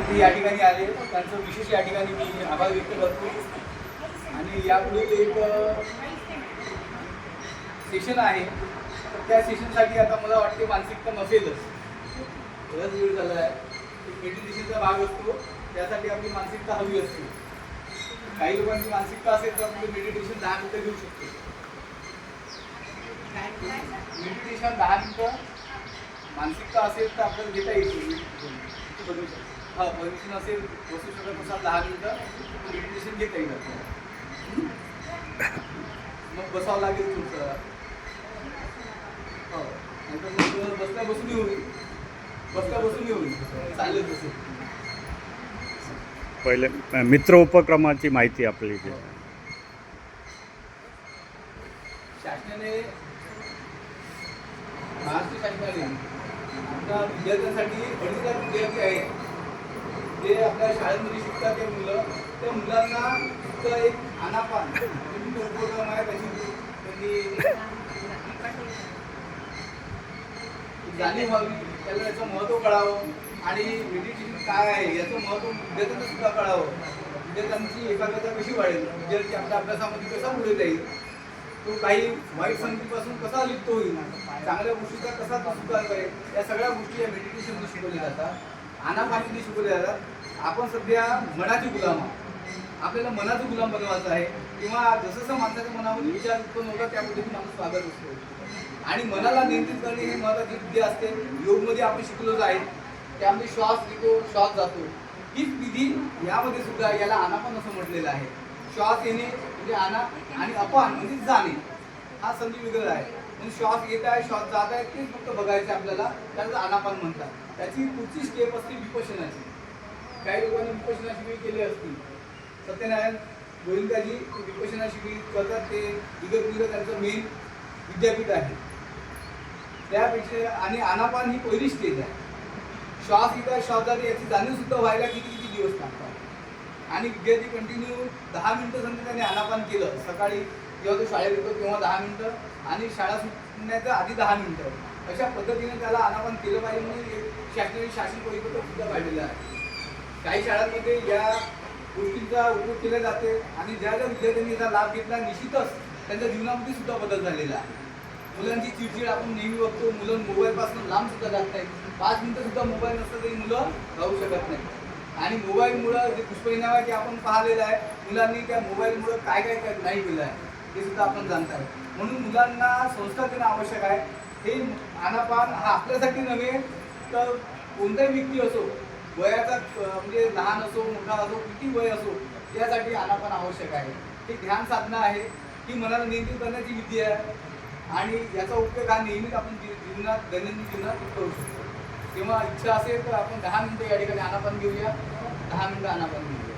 ते या ठिकाणी आले, त्यांचं विशेष या ठिकाणी मी आभार व्यक्त करतो. आणि यापुढे एक सेशन आहे, त्या सेशनसाठी आता मला वाटते मानसिकता नसेलच, बराच वेळ झाला आहे. मेडिटेशनचा भाग असतो, त्यासाठी आपली मानसिकता हवी असते. काही लोकांची मानसिकता असेल तर आपण मेडिटेशन 10 मिनिटं घेऊ शकतो. मेडिटेशन 10 मिनिटं मानसिकता असेल तर आपल्याला घेता येईल. हा परमिशन असेल बसू शकत असाल 10 मिनिटं मेडिटेशन घेता येईल आपल्याला. मग बसावं लागेल तुमचं. हो नाहीतर मग बसल्या बसून येऊन चालेल तसं. पहिले मित्र उपक्रमाची माहिती आपली इथे. शासनाने महाराष्ट्र शासनाने आपल्या विद्यार्थ्यांसाठी 2,500 विद्यार्थी आहेत. ते आपल्या शाळेमध्ये शिकतात ते मुलं, त्या मुलांना फक्त एक आनापान उपक्रम आहे, त्याची त्यांनी जाणीव व्हावी, त्याला याचं महत्त्व कळावं आणि मेडिटेशन काय आहे याचं महत्त्व विद्यार्थ्यांना सुद्धा कळावं. विद्यार्थ्यांची एकाग्रता कशी वाढेल, विद्यार्थी आपल्या अभ्यासामध्ये कसा पुढे जाईल, तो काही वाईट संगतीपासून कसा लिप्त होईल, चांगल्या गोष्टीचा कसा तो स्वीकार करेल, या सगळ्या गोष्टी या मेडिटेशनमध्ये शिकवल्या जातात, आनापानीमध्ये शिकवल्या जातात. आपण सध्या मनाची गुलाम आहोत. आपल्याला मनाचा गुलाम बनवायचा आहे, किंवा जसं माणसाच्या मनामध्ये विचार उत्पन्न होतात त्या पद्धतीने माणूस वागत असतो. आणि मनाला नियंत्रित करणे ही महत्त्वाची विद्या असते. योगमध्ये आपण शिकलोच आहे, त्यामध्ये श्वास येतो श्वास जातो, हीच विधी यामध्ये सुद्धा याला आनापान असं म्हटलेलं आहे. श्वास येणे म्हणजे आना आणि अपान म्हणजे जाणे, हा संधी वेगळा आहे. म्हणजे श्वास येत आहे श्वास जात आहे तेच फक्त बघायचं आपल्याला, त्याला आनापान म्हणतात. त्याची पुढची स्टेप असते विपश्यनाची. काही लोकांनी विपश्यना शिबिर केली असतील. सत्यनारायण गोविंदाजी विपश्यना शिबिर करतात, ते इगतपुरीला त्यांचं मेन विद्यापीठ आहे. त्यापेक्षा आणि आनापान ही पहिली स्टेज आहे. श्वास येत आहे श्वास जाते याची जाणीव सुद्धा व्हायला किती दिवस लागतात. आणि विद्यार्थी कंटिन्यू 10 मिनिटं समजा त्याने आनापान केलं, सकाळी जेव्हा तो शाळेत येतो तेव्हा 10 मिनिटं आणि शाळा सुटण्याच्या आधी 10 मिनिटं, अशा पद्धतीने त्याला आनापान केलं पाहिजे. म्हणून शासनाने शासन परिपत्रक सुद्धा काढलेलं आहे. काही शाळांमध्ये या गोष्टींचा उपयोग केला जाते आणि ज्या ज्या विद्यार्थ्यांनी याचा लाभ घेतला निश्चितच त्यांच्या जीवनामध्ये सुद्धा बदल झालेला आहे. मुलांची चिडचिड आपण नेहमी बघतो, मुलं मोबाईलपासून लांब सुद्धा जात नाहीत. 5 मिनिटं सुद्धा मोबाईल नसतं तरी मुलं राहू शकत नाही. आणि मोबाईलमुळं जे दुष्परिणाम आहे ते आपण पाहिलेलं आहे. मुलांनी त्या मोबाईलमुळं काय काय नाही केलं आहे ते सुद्धा आपण जाणत आहे. म्हणून मुलांना संस्कार देणं आवश्यक आहे. हे आनापान हा आपल्यासाठी नव्हे तर कोणताही व्यक्ती असो, वयाचा म्हणजे लहान असो मोठा असो किती वय असो, त्यासाठी आनापान आवश्यक आहे. हे ध्यान साधना आहे, ही मनाला नियंत्रित करण्याची विद्या आहे. आणि याचा उपयोग हा नेहमीच आपण जीवनात दैनंदिन जीवनात करू शकतो. तेव्हा इच्छा असेल तर आपण 10 मिनिटं या ठिकाणी आनापान घेऊया. 10 मिनिटं आनापान घेऊया.